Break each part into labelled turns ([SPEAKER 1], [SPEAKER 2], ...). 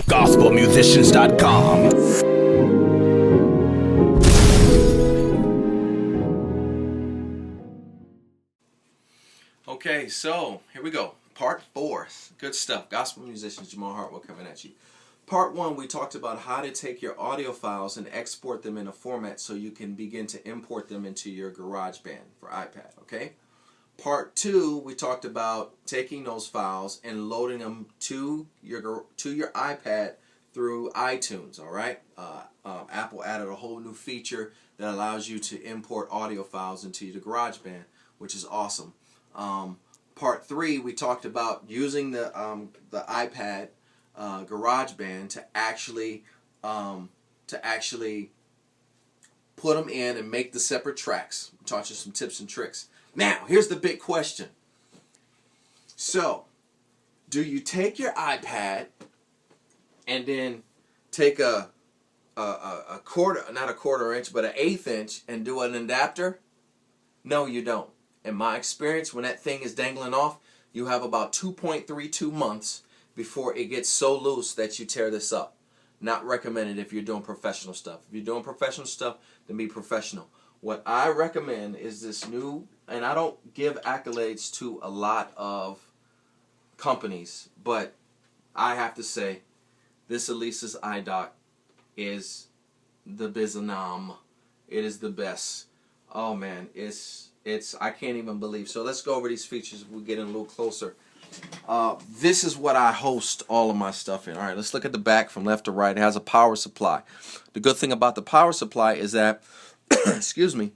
[SPEAKER 1] GospelMusicians.com.
[SPEAKER 2] Okay, so here we go. Part 4. Good stuff. Gospel musicians, Jamal Hartwell coming at you. Part 1, we talked about how to take your audio files and export them in a format so you can begin to import them into your GarageBand for iPad, okay? Part 2, we talked about taking those files and loading them to your iPad through iTunes, all right? Apple added a whole new feature that allows you to import audio files into the GarageBand, which is awesome. Part 3, we talked about using the iPad GarageBand to actually put them in and make the separate tracks. We taught you some tips and tricks. Now, here's the big question. So, do you take your iPad and then take a quarter, not a quarter inch, but an eighth inch and do an adapter? No, you don't. In my experience, when that thing is dangling off, you have about 2.32 months before it gets so loose that you tear this up. Not recommended if you're doing professional stuff. If you're doing professional stuff, then be professional. What I recommend is this new, and I don't give accolades to a lot of companies, but I have to say, this Alesis iDock is the biznam. It is the best. Oh man, it's I can't even believe. So let's go over these features. We're getting a little closer. This is what I host all of my stuff in. All right, let's look at the back from left to right. It has a power supply. The good thing about the power supply is that, excuse me,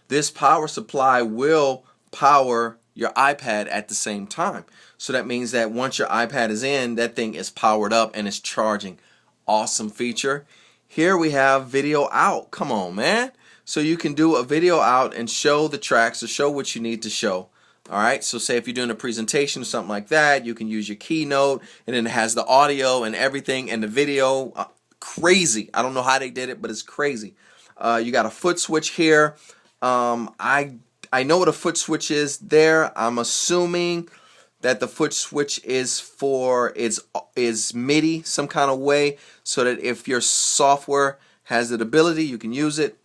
[SPEAKER 2] this power supply will power your iPad at the same time. So that means that once your iPad is in, that thing is powered up and it's charging. Awesome feature. Here we have video out. Come on, man. So you can do a video out and show the tracks or show what you need to show. Alright, so say if you're doing a presentation or something like that, you can use your keynote, and then it has the audio and everything and the video. Crazy. I don't know how they did it, but it's crazy. You got a foot switch here. I know what a foot switch is there. I'm assuming that the foot switch is for is MIDI some kind of way, so that if your software has the ability, you can use it.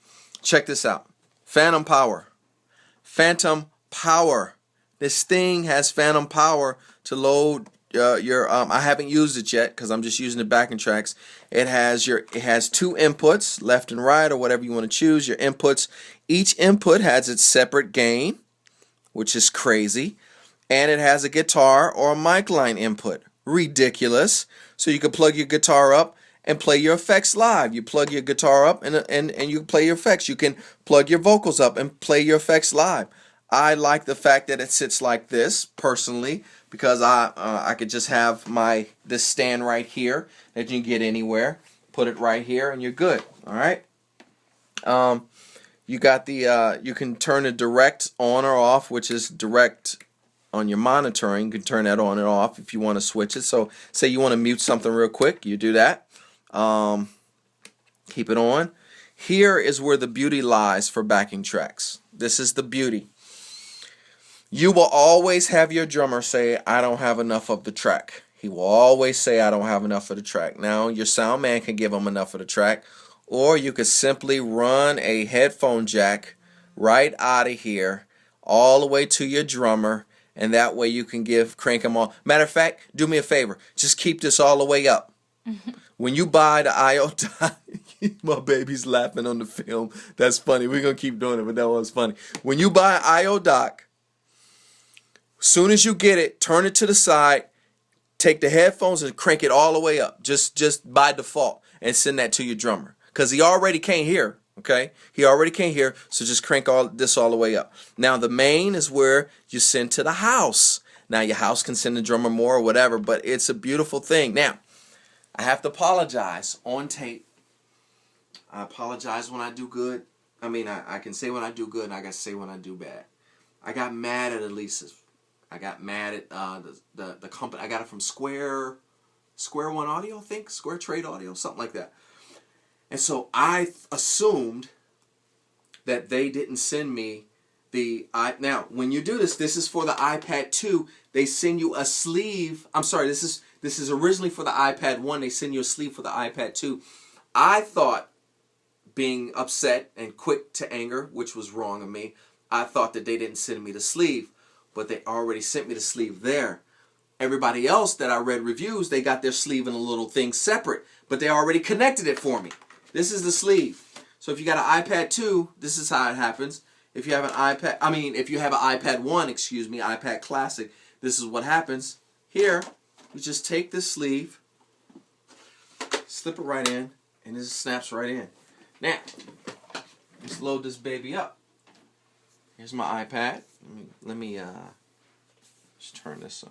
[SPEAKER 2] Check this out. Phantom power. Phantom power. This thing has phantom power to load your I haven't used it yet because I'm just using the backing tracks. It has two inputs, left and right, or whatever you want to choose. Your inputs. Each input has its separate gain, which is crazy. And it has a guitar or a mic line input. Ridiculous. So you can plug your guitar up and play your effects live. You plug your guitar up and you play your effects. You can plug your vocals up and play your effects live. I like the fact that it sits like this, personally, because I could just have this stand right here that you can get anywhere. Put it right here and you're good. All right. You got you can turn it direct on or off, which is direct on your monitoring. You can turn that on and off if you want to switch it. So say you want to mute something real quick, you do that. Keep it on. Here is where the beauty lies for backing tracks. This is the beauty. You will always have your drummer say, I don't have enough of the track. He will always say, I don't have enough of the track. Now, your sound man can give him enough of the track, or you could simply run a headphone jack right out of here all the way to your drummer, and that way you can crank them all. Matter of fact, do me a favor. Just keep this all the way up. When you buy the I.O. dock, my baby's laughing on the film. That's funny. We're going to keep doing it, but that was funny. When you buy an I.O. dock, soon as you get it, turn it to the side, take the headphones and crank it all the way up, just by default, and send that to your drummer. Because he already can't hear, okay? He already can't hear, so just crank this all the way up. Now, the main is where you send to the house. Now, your house can send the drummer more or whatever, but it's a beautiful thing. Now, I have to apologize on tape. I apologize when I do good. I mean, I can say when I do good, and I got to say when I do bad. I got mad at Alesis. I got mad at the company. I got it from Square One Audio, I think. Square Trade Audio, something like that. And so I assumed that they didn't send me now when you do this is for the iPad 2. They send you a sleeve. I'm sorry, this This is originally for the iPad 1. They send you a sleeve for the iPad 2. I thought, being upset and quick to anger, which was wrong of me, I thought that they didn't send me the sleeve, but they already sent me the sleeve there. Everybody else that I read reviews, they got their sleeve in a little thing separate, but they already connected it for me. This is the sleeve. So if you got an iPad 2, this is how it happens. If you have an if you have an iPad 1, excuse me, iPad Classic, this is what happens. Here, you just take this sleeve, slip it right in, and it just snaps right in. Now, let's load this baby up. Here's my iPad. Let me just turn this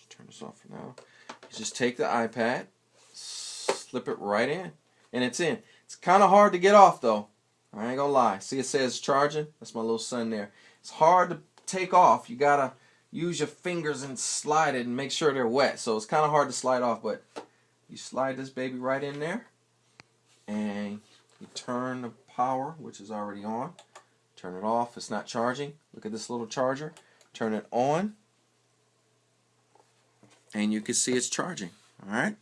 [SPEAKER 2] turn this off for now. You just take the iPad, slip it right in, and it's in. It's kind of hard to get off though. I ain't gonna lie. See, it says charging. That's my little son there. It's hard to take off. You gotta use your fingers and slide it and make sure they're wet. So it's kind of hard to slide off, but you slide this baby right in there, and you turn the power, which is already on. Turn it off. It's not charging. Look at this little charger. Turn it on, and you can see it's charging. All right.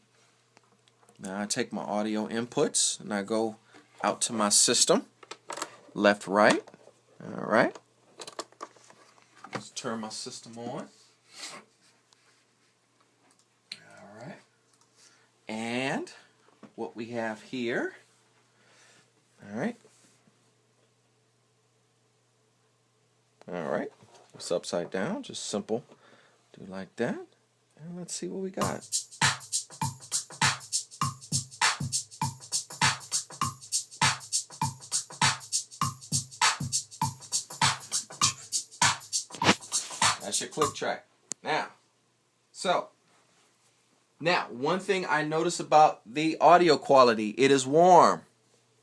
[SPEAKER 2] Now I take my audio inputs and I go out to my system, left, right. All right. Let's turn my system on. All right. And what we have here. All right. All right. It's upside down. Just simple. Do like that. And let's see what we got. That's your click track. Now, one thing I notice about the audio quality, it is warm.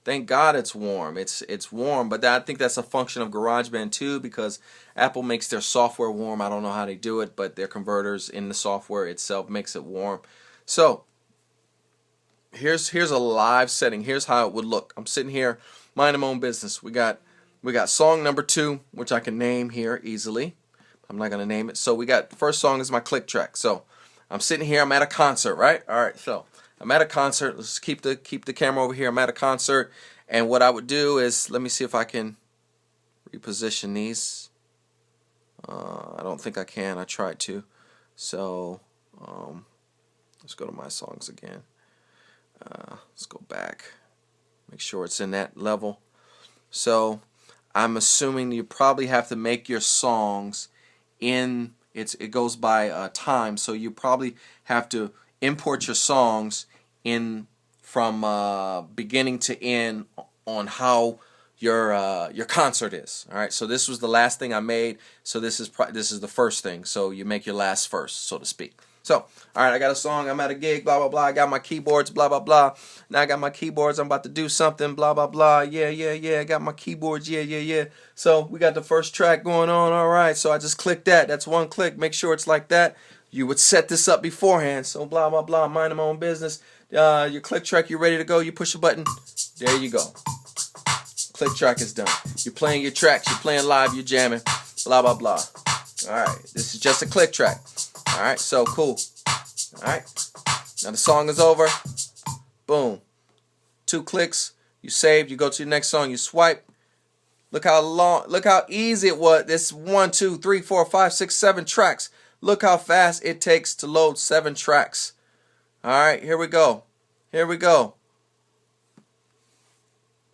[SPEAKER 2] Thank God it's warm. It's warm, but I think that's a function of GarageBand too, because Apple makes their software warm. I don't know how they do it, but their converters in the software itself makes it warm. So here's a live setting. Here's how it would look. I'm sitting here, minding my own business. We got song number 2, which I can name here easily. I'm not gonna name it. So we got the first song is my click track. So I'm sitting here. I'm at a concert, right? All right. So I'm at a concert. Let's keep the camera over here. I'm at a concert, and what I would do is, let me see if I can reposition these. I don't think I can. I tried to. So let's go to my songs again. Let's go back. Make sure it's in that level. So I'm assuming you probably have to make your songs in. It goes by time, so you probably have to import your songs in from beginning to end on how your concert is. All right. So this was the last thing I made. So this is the first thing. So you make your last first, so to speak. So all right, I got a song. I'm at a gig. Blah blah blah. I got my keyboards. Blah blah blah. Now I got my keyboards. I'm about to do something. Blah blah blah. Yeah yeah yeah. I got my keyboards. Yeah yeah yeah. So we got the first track going on. All right. So I just click that. That's one click. Make sure it's like that. You would set this up beforehand. So blah blah blah. Minding my own business. Your click track. You're ready to go. You push a button. There you go. Click track is done. You're playing your tracks. You're playing live. You're jamming. Blah blah blah. All right. This is just a click track. All right. So cool. All right. Now the song is over. Boom. 2 clicks. You saved. You go to the next song. You swipe. Look how long. Look how easy it was. This 1, 2, 3, 4, 5, 6, 7 tracks. Look how fast it takes to load 7 tracks. All right. Here we go. Here we go.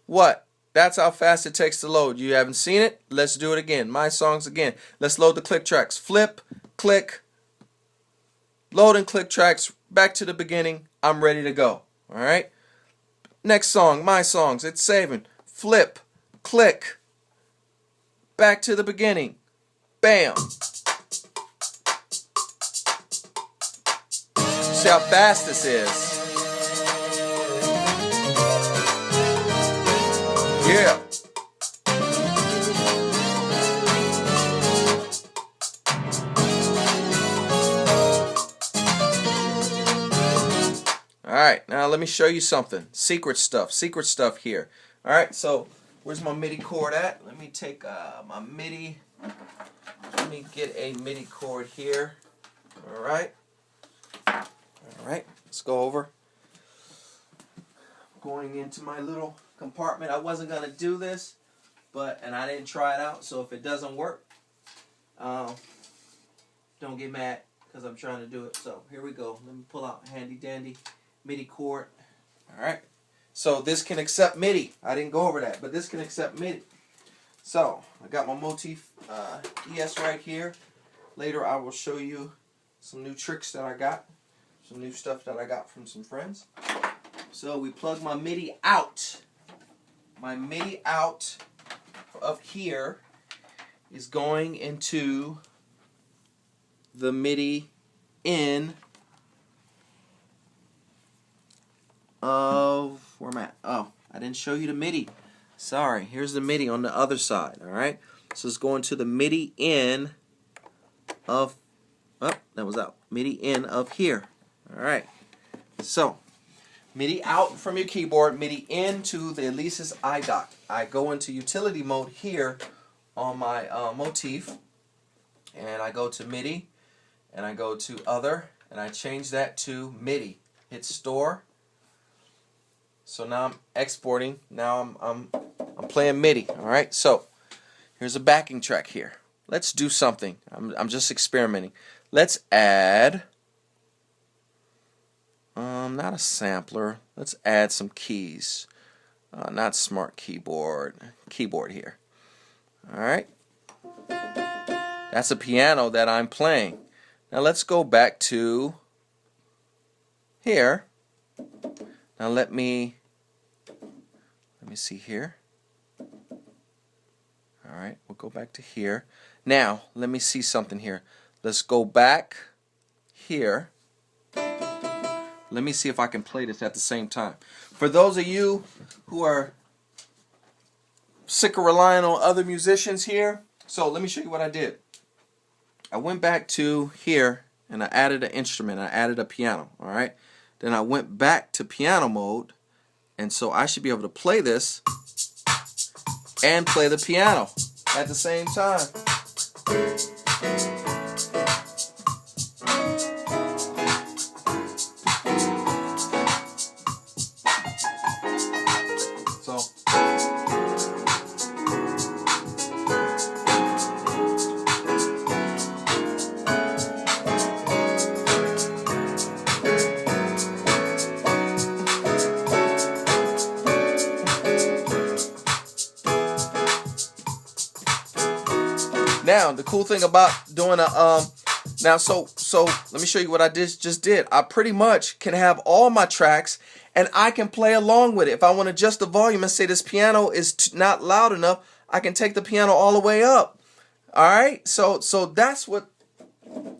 [SPEAKER 2] What? That's how fast it takes to load. You haven't seen it? Let's do it again. My songs again. Let's load the click tracks. Flip, click, load and click tracks. Back to the beginning. I'm ready to go. All right. Next song, my songs. It's saving. Flip, click, back to the beginning. Bam. See how fast this is. Yeah. Alright, now let me show you something. Secret stuff here. Alright, so where's my MIDI cord at? Let me take my MIDI Let me get a MIDI cord here. Alright. Alright, let's go over. Going into my little compartment. I wasn't going to do this, and I didn't try it out, so if it doesn't work, don't get mad because I'm trying to do it. So here we go. Let me pull out a handy dandy MIDI cord. Alright. So this can accept MIDI. I didn't go over that, but this can accept MIDI. So I got my Motif ES right here. Later I will show you some new tricks that I got. Some new stuff that I got from some friends. So we plug my MIDI out. My MIDI out of here is going into the MIDI in of, where am I at? Oh, I didn't show you the MIDI. Sorry, here's the MIDI on the other side, alright? So it's going to the MIDI in of, oh, that was out. MIDI in of here, alright? So, MIDI out from your keyboard, MIDI into the Alesis iDock. I go into utility mode here on my Motif, and I go to MIDI, and I go to other, and I change that to MIDI. Hit store. So now I'm exporting. Now I'm playing MIDI. All right. So here's a backing track here. Let's do something. I'm just experimenting. Let's add not a sampler. Let's add some keys. Not smart keyboard. Keyboard here. All right. That's a piano that I'm playing. Now let's go back to here. Now let me see here. Alright, we'll go back to here. Now, let me see something here. Let's go back here. Let me see if I can play this at the same time. For those of you who are sick of relying on other musicians here, so let me show you what I did. I went back to here and I added an instrument. I added a piano, alright? Then I went back to piano mode, and so I should be able to play this and play the piano at the same time. So now the cool thing about doing a so let me show you what I just did. I pretty much can have all my tracks and I can play along with it. If I want to adjust the volume and say this piano is not loud enough, I can take the piano all the way up. Alright, so that's what,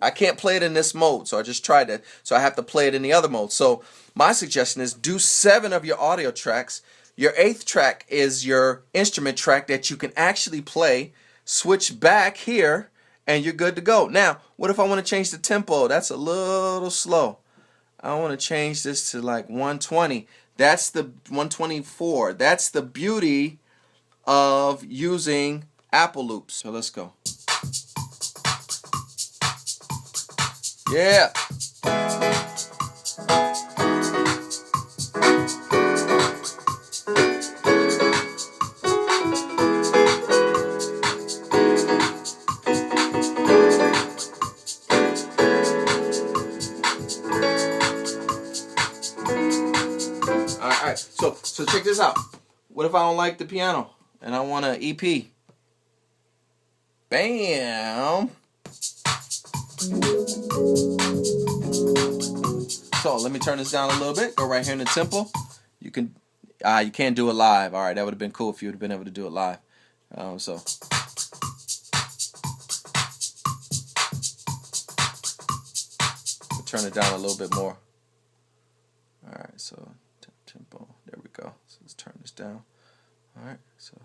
[SPEAKER 2] I can't play it in this mode, so I just tried it, so I have to play it in the other mode. So my suggestion is do 7 of your audio tracks. Your 8th track is your instrument track that you can actually play. Switch back here and you're good to go. Now, what if I want to change the tempo? That's a little slow. I want to change this to like 120. That's the 124. That's the beauty of using Apple loops. So let's go. Yeah. Alright, so check this out. What if I don't like the piano and I want an EP? Bam! So let me turn this down a little bit. Go right here in the tempo. You can't do it live. Alright, that would have been cool if you would have been able to do it live. So turn it down a little bit more. Alright, so tempo. There we go. So let's turn this down. Alright, so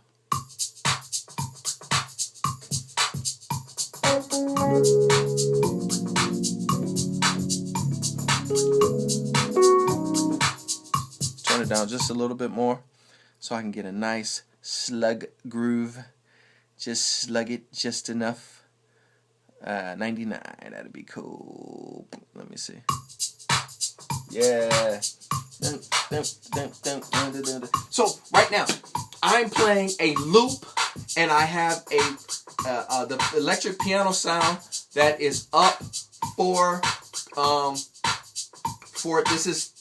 [SPEAKER 2] turn it down just a little bit more so I can get a nice slug groove. Just slug it just enough. 99, that'd be cool. Let me see. Yeah. So right now, I'm playing a loop, and I have the electric piano sound that is up for this is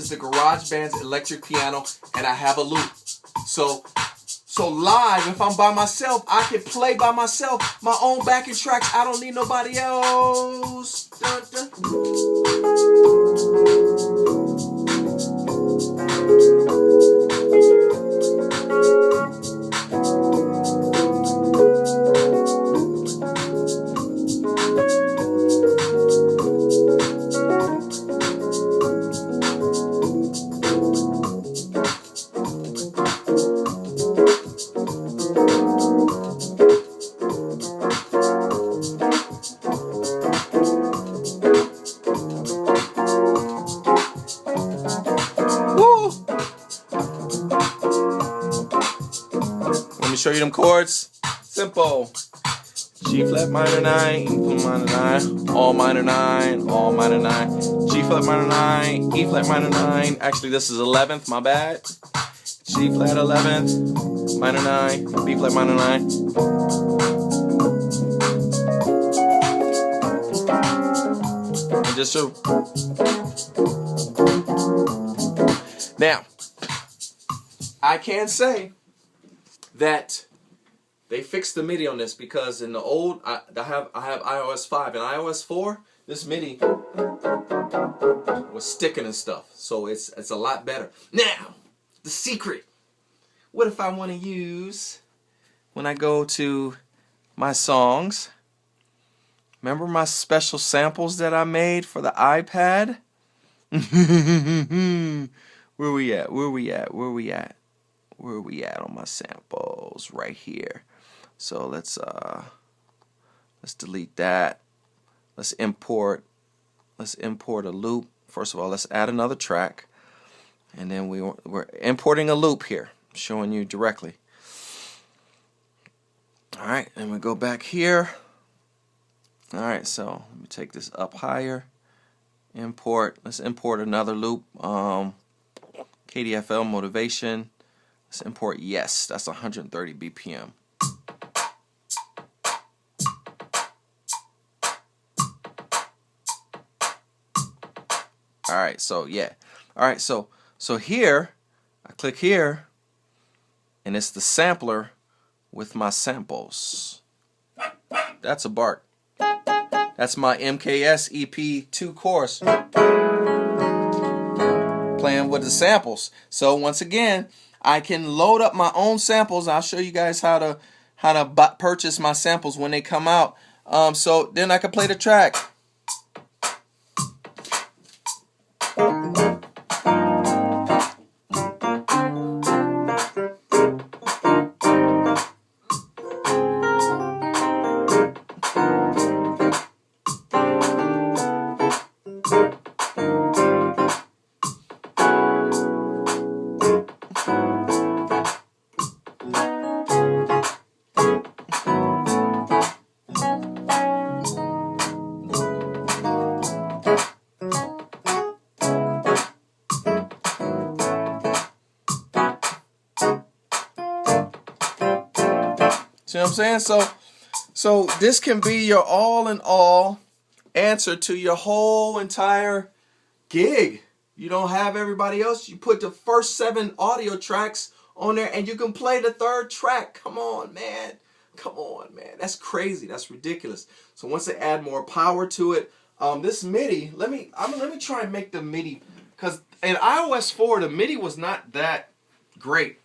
[SPEAKER 2] the GarageBand's electric piano, and I have a loop. So live, if I'm by myself, I can play by myself my own backing tracks. I don't need nobody else. Dun, dun. Let me show you them chords. Simple. G flat minor 9, E flat minor 9, all minor 9, all minor 9, G flat minor 9, E flat minor 9. Actually, this is 11th, my bad. G flat 11th, minor 9, B flat minor 9. And just so. Now, I can say that they fixed the MIDI on this, because in the old, I have iOS 5 and iOS 4, this MIDI was sticking and stuff. So it's a lot better. Now, the secret. What if I want to use, when I go to my songs, remember my special samples that I made for the iPad? Where we at? Where we at? Where we at? Where are we at on my samples? Right here. So let's delete that. Let's import a loop. First of all, let's add another track, and then we're importing a loop here, showing you directly. All right, and we go back here. All right, so let me take this up higher. Import. Let's import another loop. KDFL motivation. Let's import yes. That's 130 BPM. All right, so yeah. All right, so here, I click here, and it's the sampler with my samples. That's a Bart. That's my MKS EP2 course, playing with the samples. So once again, I can load up my own samples. I'll show you guys how to purchase my samples when they come out. So then I can play the track. See what I'm saying? So this can be your all-in-all answer to your whole entire gig. You don't have everybody else. You put the first 7 audio tracks on there, and you can play the 3rd track. Come on, man. Come on, man. That's crazy. That's ridiculous. So once they add more power to it, this MIDI. Let me try and make the MIDI, because in iOS 4 the MIDI was not that great.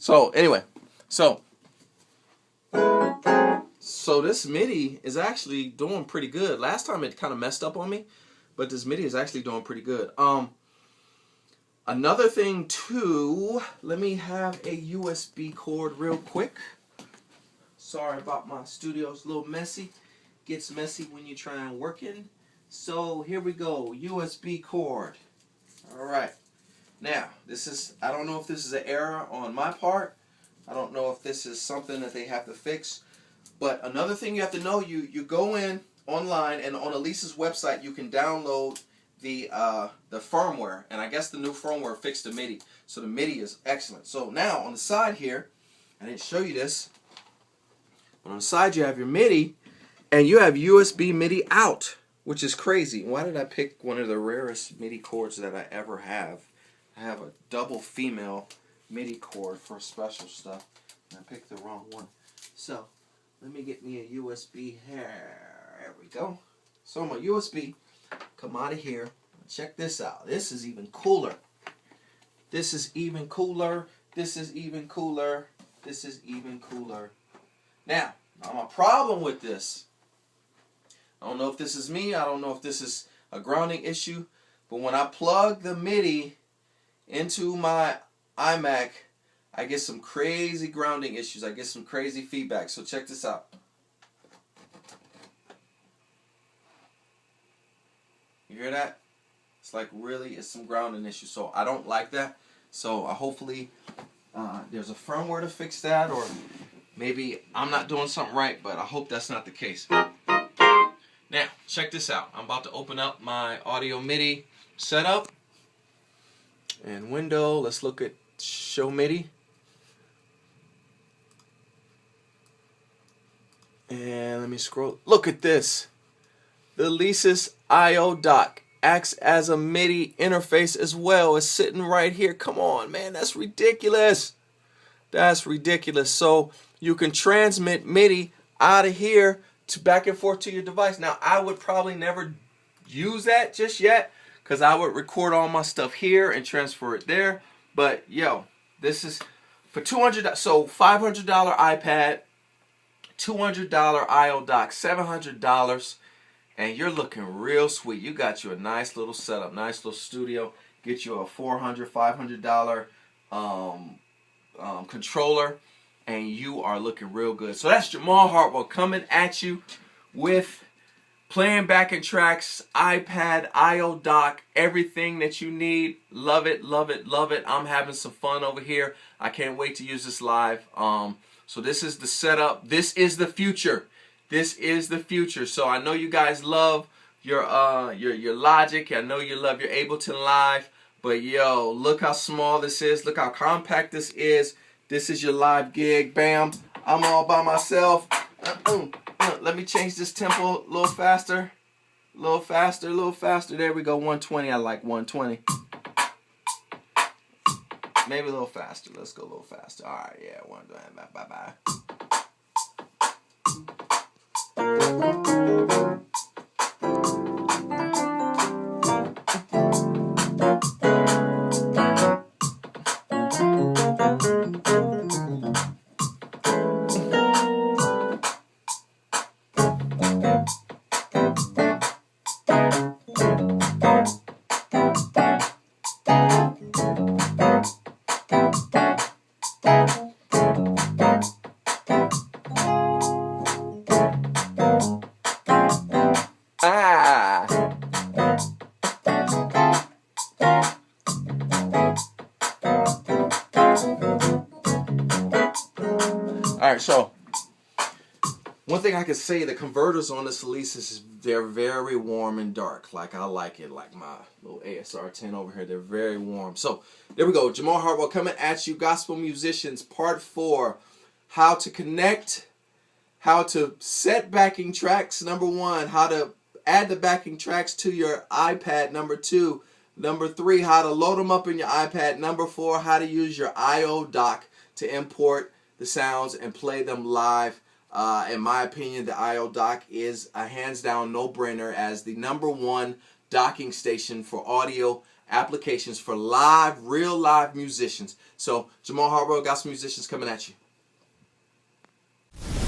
[SPEAKER 2] So anyway, so this MIDI is actually doing pretty good. Last time it kind of messed up on me, but this MIDI is actually doing pretty good. Another thing too, let me have a USB cord real quick. Sorry about my studio, it's a little messy. Gets messy when you try and working. So here we go, USB cord. All right. Now, this is, I don't know if this is an error on my part. I don't know if this is something that they have to fix. But another thing you have to know, you go in online, and on Alesis website you can download the firmware. And I guess the new firmware fixed the MIDI. So the MIDI is excellent. So now on the side here, I didn't show you this, but on the side you have your MIDI, and you have USB MIDI out, which is crazy. Why did I pick one of the rarest MIDI cords that I ever have? I have a double female MIDI cord for special stuff, and I picked the wrong one. So let me get me a USB here. There we go. So my USB come out of here. Check this out. This is even cooler. This is even cooler. This is even cooler. This is even cooler. Now my problem with this, I don't know if this is me, I don't know if this is a grounding issue, but when I plug the MIDI into my iMac, I get some crazy grounding issues. I get some crazy feedback. So check this out. You hear that? It's like really, it's some grounding issues. So I don't like that. So hopefully there's a firmware to fix that, or maybe I'm not doing something right, but I hope that's not the case. Now, check this out. I'm about to open up my audio MIDI setup. And window, let's look at show MIDI. And let me scroll. Look at this. The Alesis I/O dock acts as a MIDI interface as well. It's sitting right here. Come on, man. That's ridiculous. That's ridiculous. So you can transmit MIDI out of here to back and forth to your device. Now, I would probably never use that just yet, because I would record all my stuff here and transfer it there. But yo, this is for $200. So $500 iPad, $200 I/O dock, $700, and you're looking real sweet. You got you a nice little setup, nice little studio. Get you a $400, $500 controller, and you are looking real good. So that's Jamal Hartwell coming at you with playing backing tracks, iPad, I/O dock, everything that you need. Love it, love it, love it. I'm having some fun over here. I can't wait to use this live. So this is the setup. This is the future. This is the future. So I know you guys love your Logic. I know you love your Ableton Live. But yo, look how small this is. Look how compact this is. This is your live gig. Bam. I'm all by myself. Let me change this tempo a little faster. A little faster, a little faster. There we go. 120. I like 120. Maybe a little faster. Let's go a little faster. All right, yeah. 120. Bye-bye. Alright, so one thing I can say, the converters on this Alesis, they're very warm and dark. Like I like it, like my little ASR 10 over here. They're very warm. So there we go. Jamal Hartwell coming at you, Gospel Musicians, Part 4. How to connect, how to set backing tracks, number 1. How to add the backing tracks to your iPad, number 2. Number 3, how to load them up in your iPad. Number 4, how to use your I/O dock to import the sounds and play them live. In my opinion, the I/O dock is a hands down no-brainer as the number 1 docking station for audio applications for live, real live musicians. So Jamal Hartwell got some musicians coming at you.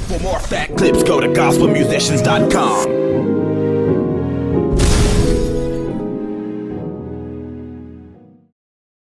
[SPEAKER 1] For more fat clips, go to gospelmusicians.com.